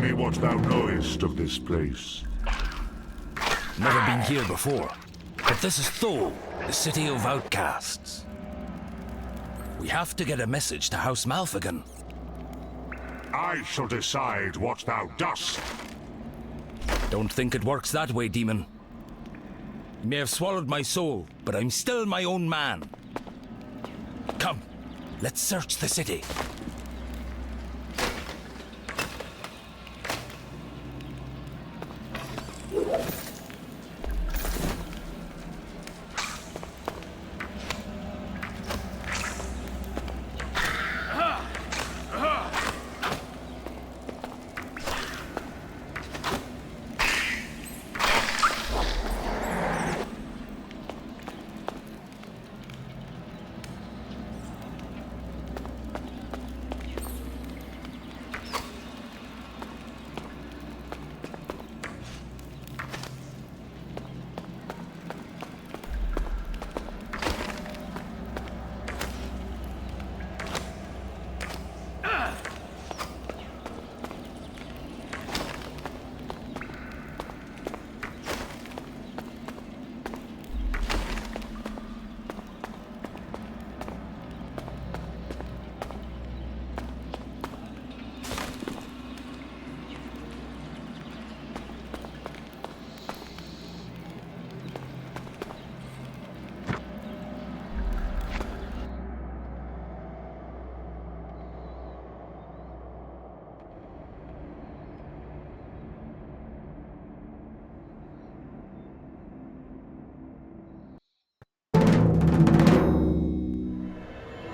me what thou knowest of this place. Never been here before, but this is Thole, the city of outcasts. We have to get a message to House Malfigan. I shall decide what thou dost. Don't think it works that way, demon. You may have swallowed my soul, but I'm still my own man. Come, let's search the city.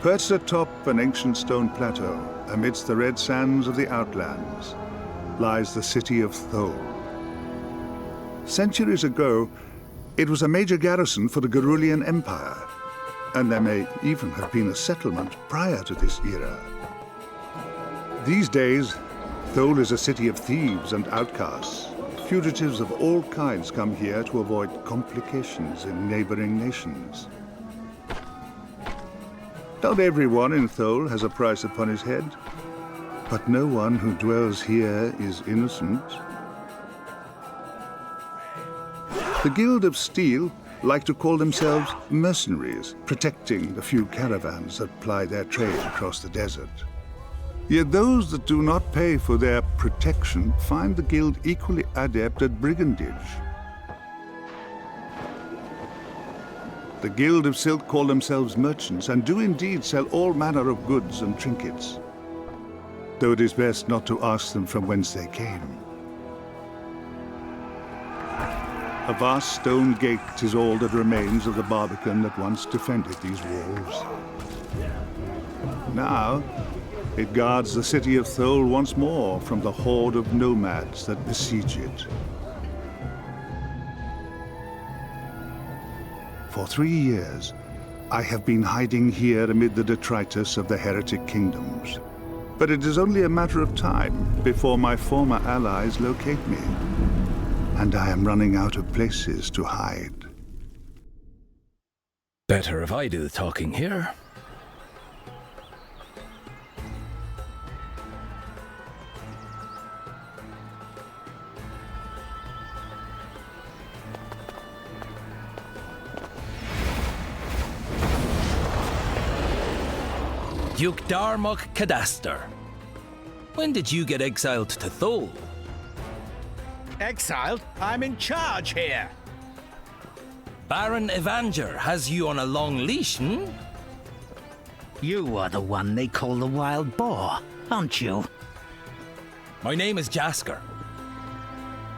Perched atop an ancient stone plateau, amidst the red sands of the Outlands, lies the city of Thole. Centuries ago, it was a major garrison for the Gerulian Empire, and there may even have been a settlement prior to this era. These days, Thole is a city of thieves and outcasts. Fugitives of all kinds come here to avoid complications in neighboring nations. Not everyone in Thole has a price upon his head, but no one who dwells here is innocent. The Guild of Steel like to call themselves mercenaries, protecting the few caravans that ply their trade across the desert. Yet those that do not pay for their protection find the Guild equally adept at brigandage. The Guild of Silk call themselves merchants and do indeed sell all manner of goods and trinkets, though it is best not to ask them from whence they came. A vast stone gate is all that remains of the barbican that once defended these walls. Now, it guards the city of Thole once more from the horde of nomads that besiege it. For 3 years, I have been hiding here amid the detritus of the heretic kingdoms. But it is only a matter of time before my former allies locate me. And I am running out of places to hide. Better if I do the talking here. Duke Darmok Cadaster. When did you get exiled to Thole? Exiled? I'm in charge here. Baron Evanger has you on a long leash, hmm? You are the one they call the Wild Boar, aren't you? My name is Jasker.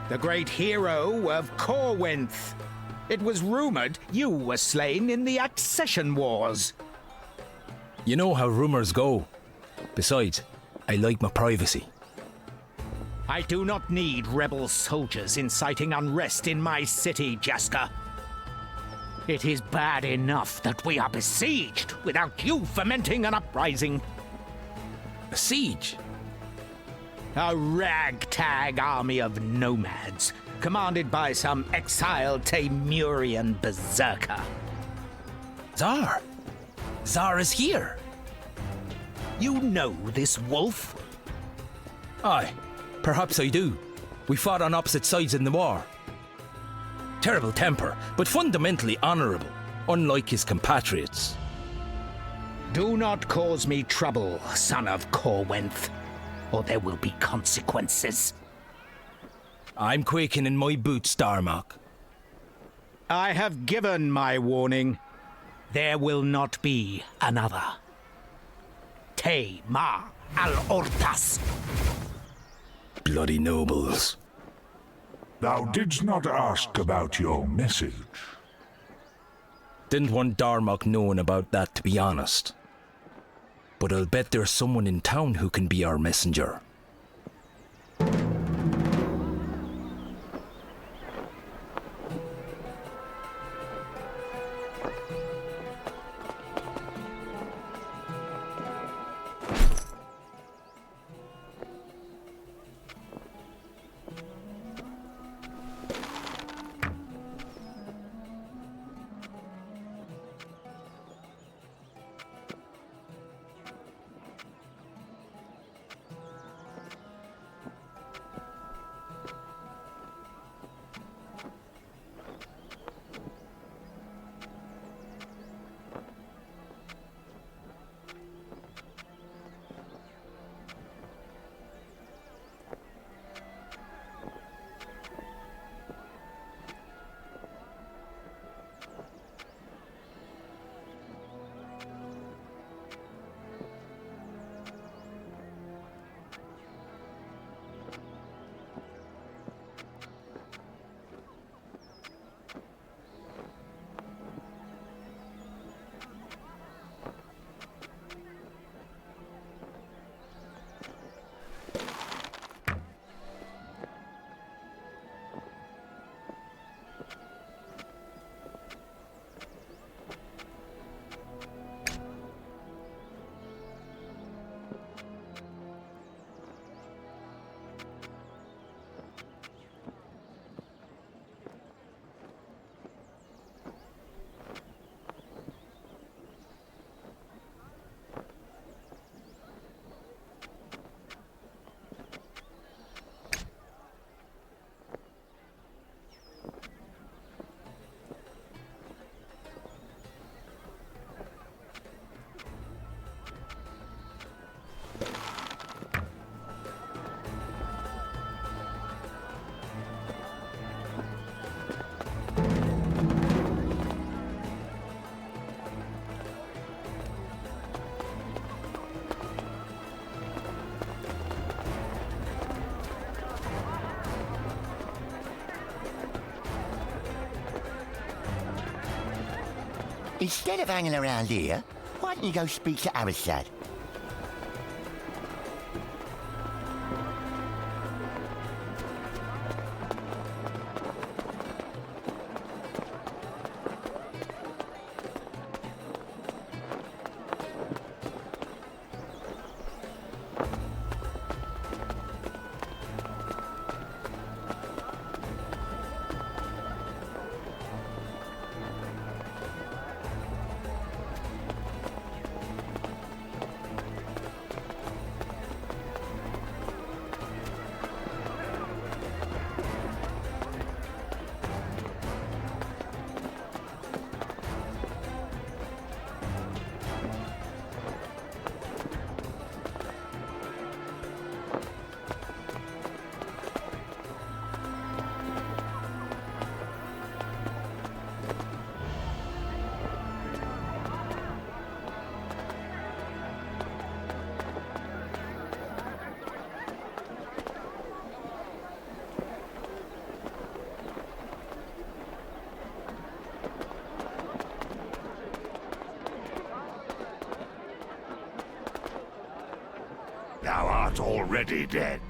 The great hero of Corwinth. It was rumored you were slain in the Accession Wars. You know how rumors go. Besides, I like my privacy. I do not need rebel soldiers inciting unrest in my city, Jasker. It is bad enough that we are besieged without you fomenting an uprising. A siege? A ragtag army of nomads, commanded by some exiled Temurian berserker. Zar! Zar is here! You know this wolf? Aye, Perhaps I do. We fought on opposite sides in the war. Terrible temper, but fundamentally honourable, unlike his compatriots. Do not cause me trouble, son of Corwynth, or there will be consequences. I'm quaking in my boots, Darmok. I have given my warning. There will not be another. Te ma al ortas. Bloody nobles. Thou didst not ask about your message. Didn't want Darmok knowing about that, to be honest. But I'll bet there's someone in town who can be our messenger. Instead of hanging around here, why don't you go speak to Arasad? Thou art already dead.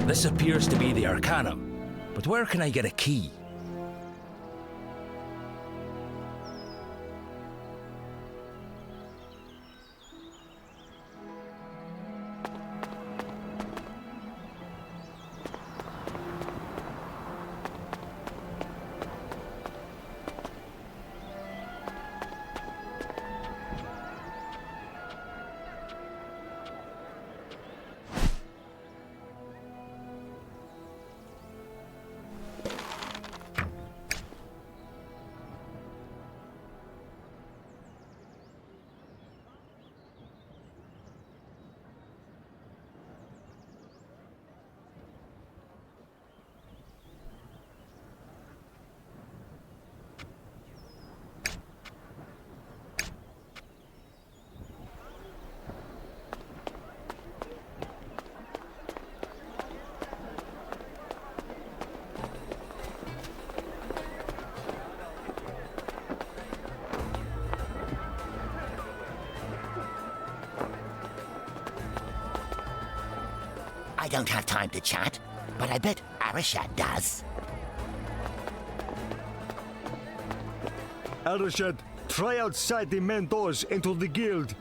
This appears to be the Arcanum, but where can I get a key? I don't have time to chat, but I bet Arashad does. Arashad, try outside the main doors into the guild.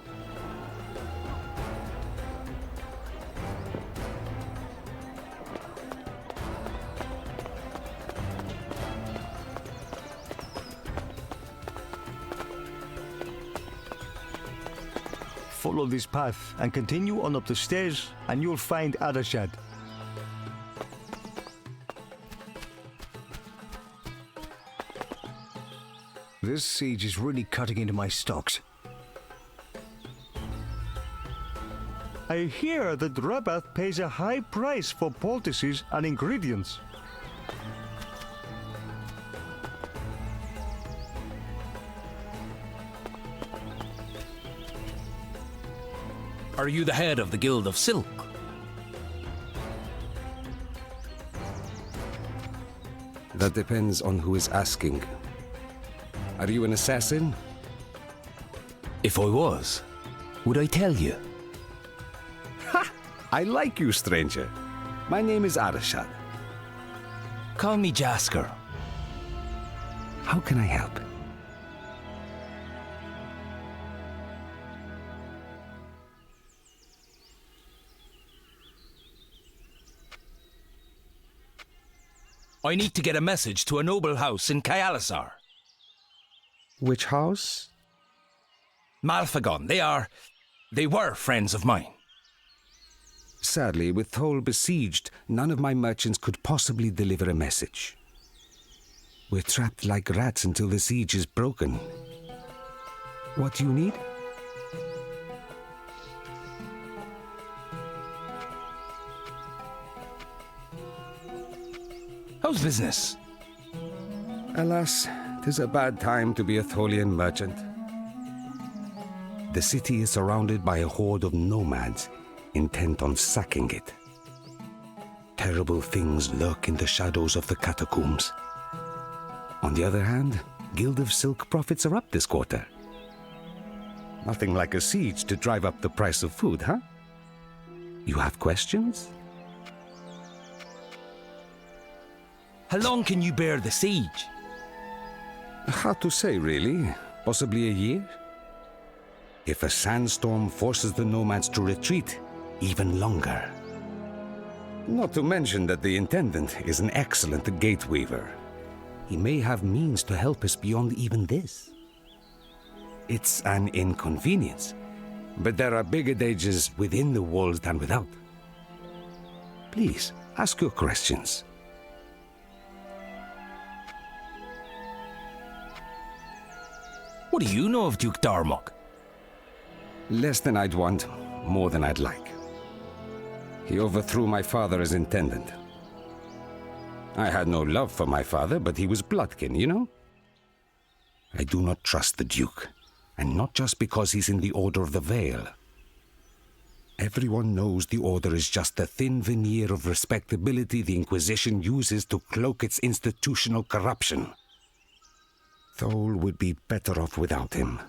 Follow this path and continue on up the stairs, and you'll find Arashad. This siege is really cutting into my stocks. I hear that Rabath pays a high price for poultices and ingredients. Are you the head of the Guild of Silk? That depends on who is asking. Are you an assassin? If I was, would I tell you? Ha! I like you, stranger. My name is Arashad. Call me Jasker. How can I help? I need to get a message to a noble house in Kyalisar. Which house? Malfagon. They were friends of mine. Sadly, with Thol besieged, none of my merchants could possibly deliver a message. We're trapped like rats until the siege is broken. What do you need? How's business? Alas, 'tis a bad time to be a Tholian merchant. The city is surrounded by a horde of nomads, intent on sacking it. Terrible things lurk in the shadows of the catacombs. On the other hand, Guild of Silk profits are up this quarter. Nothing like a siege to drive up the price of food, huh? You have questions? How long can you bear the siege? Hard to say, really. Possibly a year? If a sandstorm forces the nomads to retreat, even longer. Not to mention that the Intendant is an excellent gate weaver. He may have means to help us beyond even this. It's an inconvenience, but there are bigger dangers within the walls than without. Please, ask your questions. What do you know of Duke Darmok? Less than I'd want, more than I'd like. He overthrew my father as intendant. I had no love for my father, but he was bloodkin, you know? I do not trust the Duke, and not just because he's in the Order of the Veil. Everyone knows the Order is just the thin veneer of respectability the Inquisition uses to cloak its institutional corruption. Thol would be better off without him.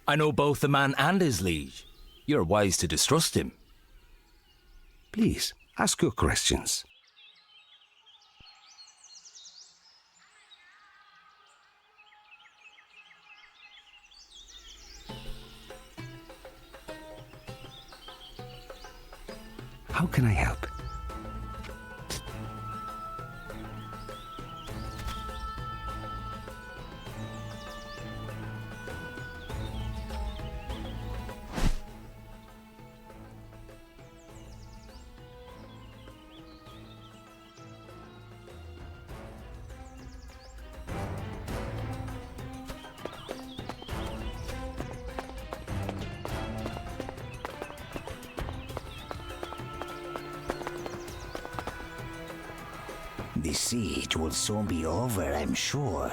I know both the man and his liege. You're wise to distrust him. Please, Ask your questions. How can I help? The siege will soon be over, I'm sure.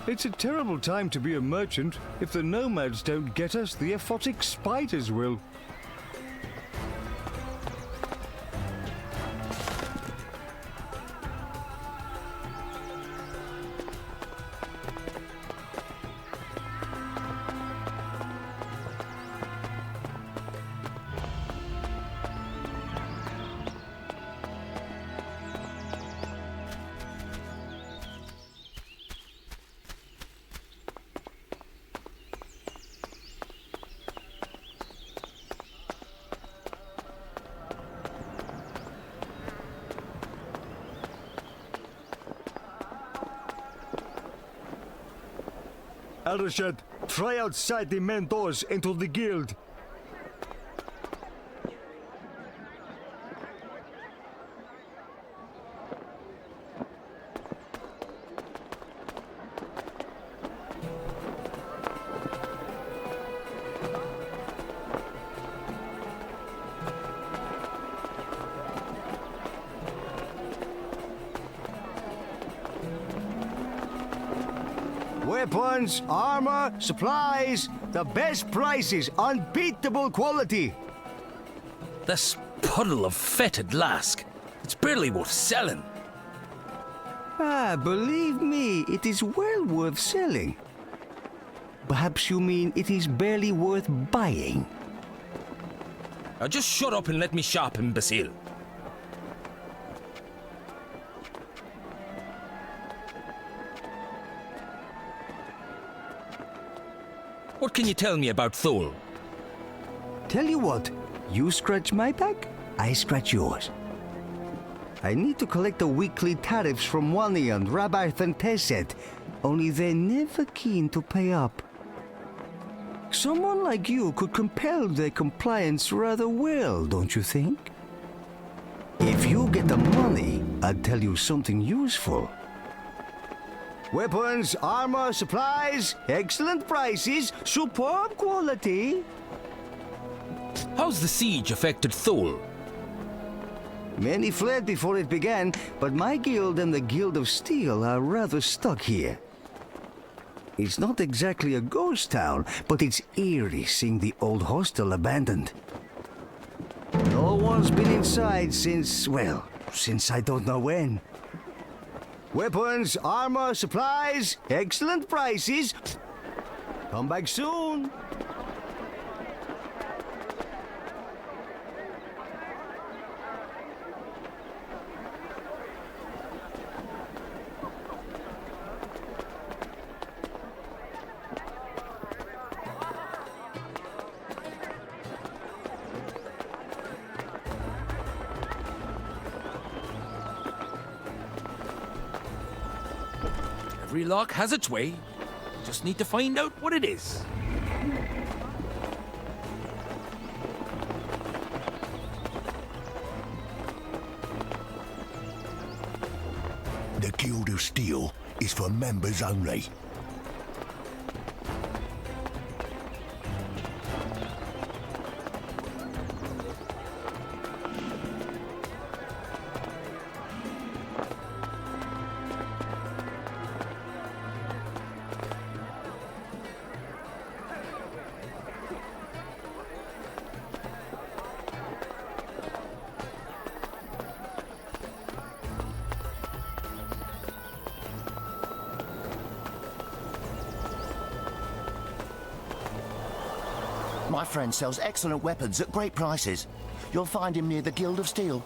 It's a terrible time to be a merchant. If the nomads don't get us, the aphotic spiders will. Eldershad, try outside the main doors into the guild. Weapons, armor, supplies, the best prices, unbeatable quality. This puddle of fetid lask. It's barely worth selling. Ah, believe me, it is well worth selling. Perhaps you mean it is barely worth buying. Now just shut up and let me shop, imbecile. What can you tell me about Thule? Tell you what, you scratch my back, I scratch yours. I need to collect the weekly tariffs from Wani and Rabarth and Tesset, only they're never keen to pay up. Someone like you could compel their compliance rather well, don't you think? If you get the money, I'd tell you something useful. Weapons, armor, supplies, excellent prices, superb quality. How's the siege affected Thule? Many fled before it began, but my guild and the Guild of Steel are rather stuck here. It's not exactly a ghost town, but it's eerie seeing the old hostel abandoned. No one's been inside since, well, since I don't know when. Weapons, armor, supplies, excellent prices. Come back soon. Every lock has its way. Just need to find out what it is. The Guild of Steel is for members only. My friend sells excellent weapons at great prices. You'll find him near the Guild of Steel.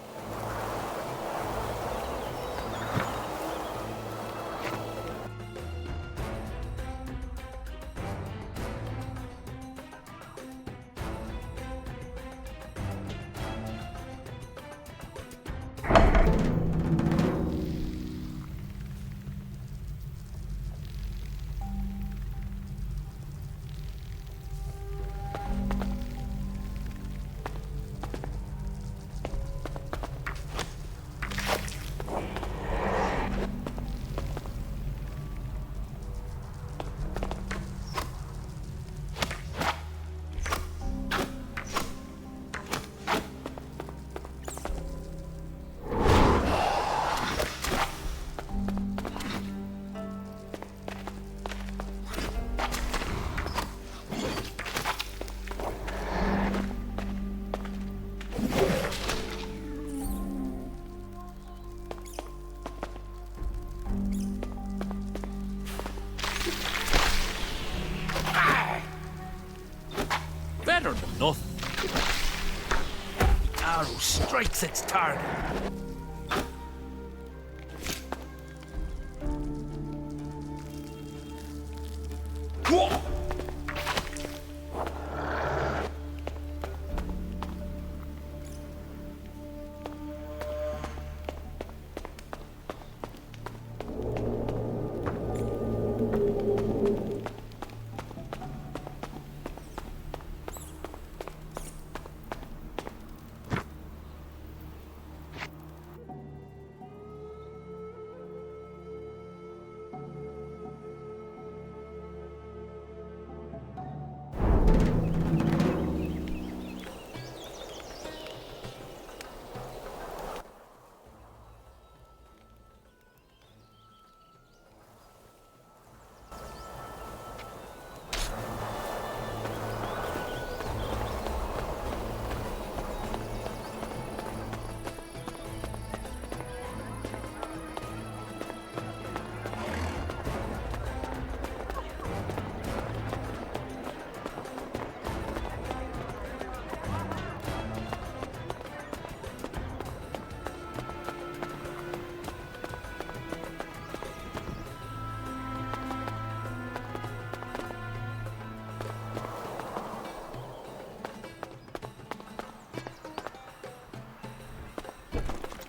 Better than nothing. The arrow strikes its target.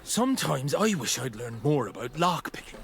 Sometimes I wish I'd learned more about lockpicking.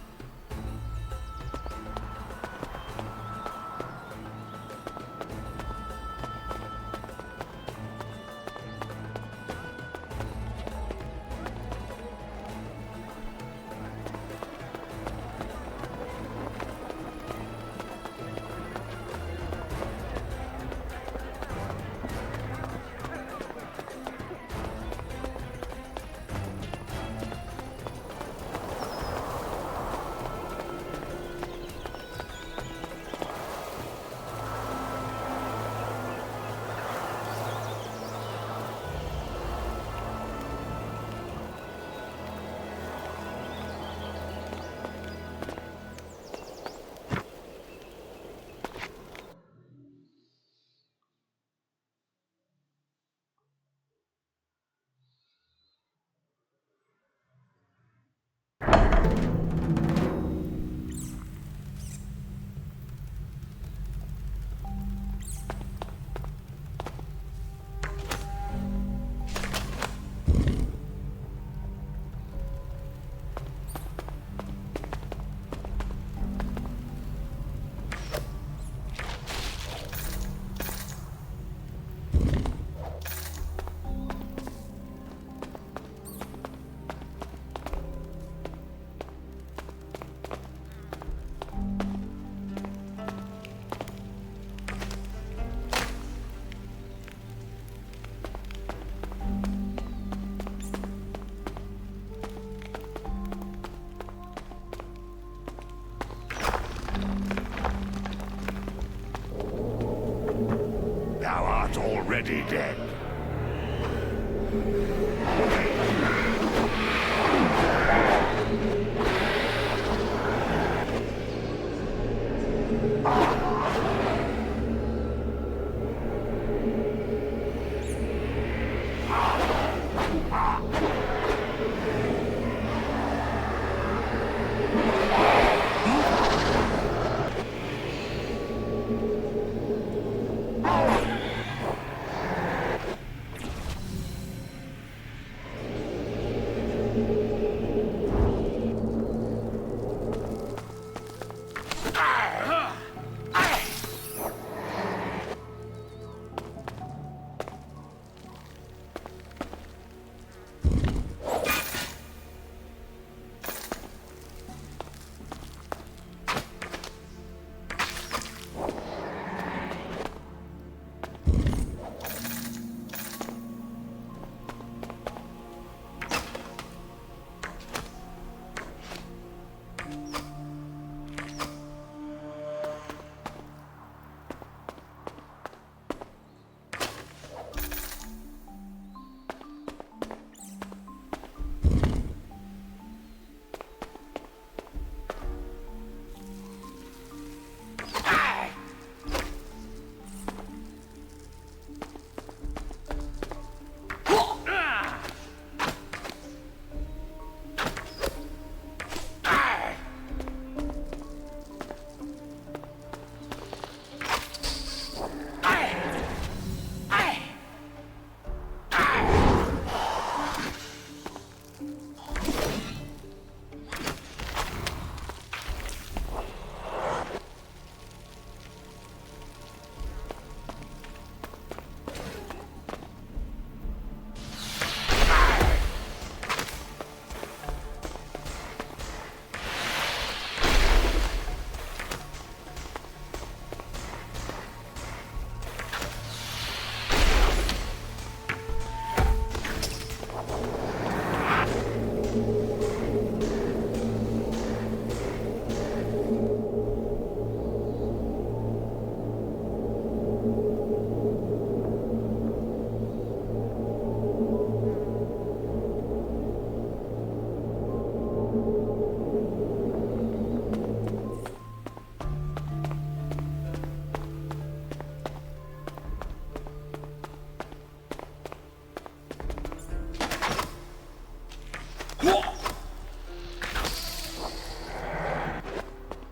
Thou art already dead.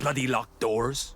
bloody locked doors.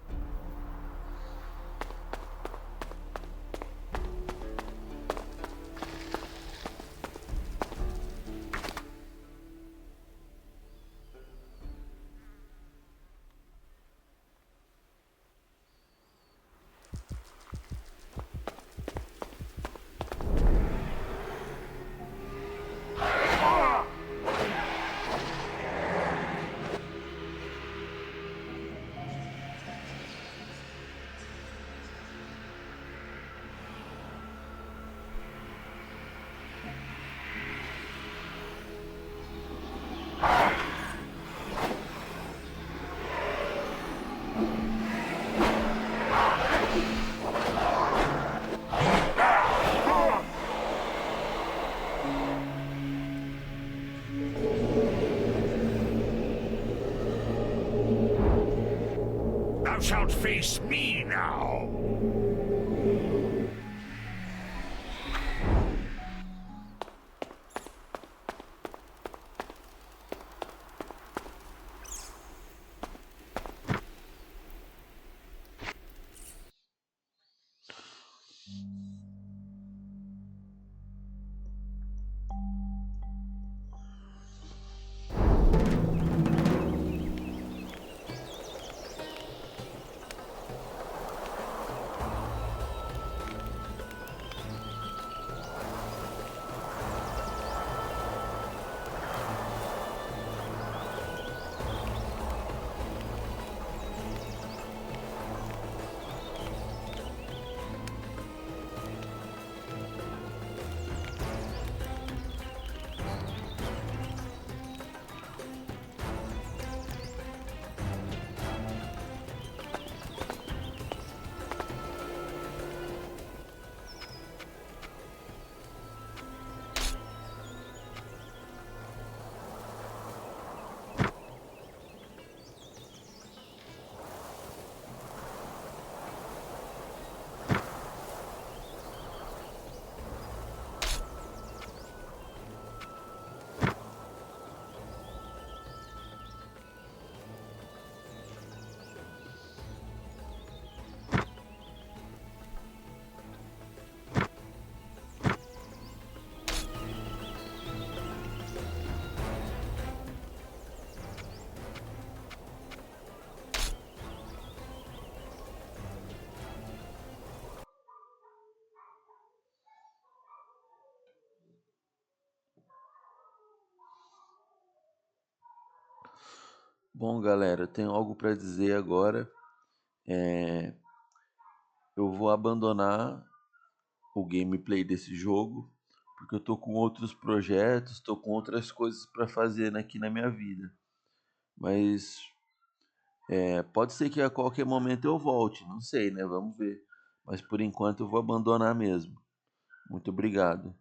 Thou shalt face me now. Bom, galera, eu tenho algo para dizer agora. Eu vou abandonar o gameplay desse jogo porque eu tô com outros projetos, tô com outras coisas para fazer aqui na minha vida. Mas pode ser que a qualquer momento eu volte, não sei, né? Vamos ver. Mas por enquanto eu vou abandonar mesmo. Muito obrigado.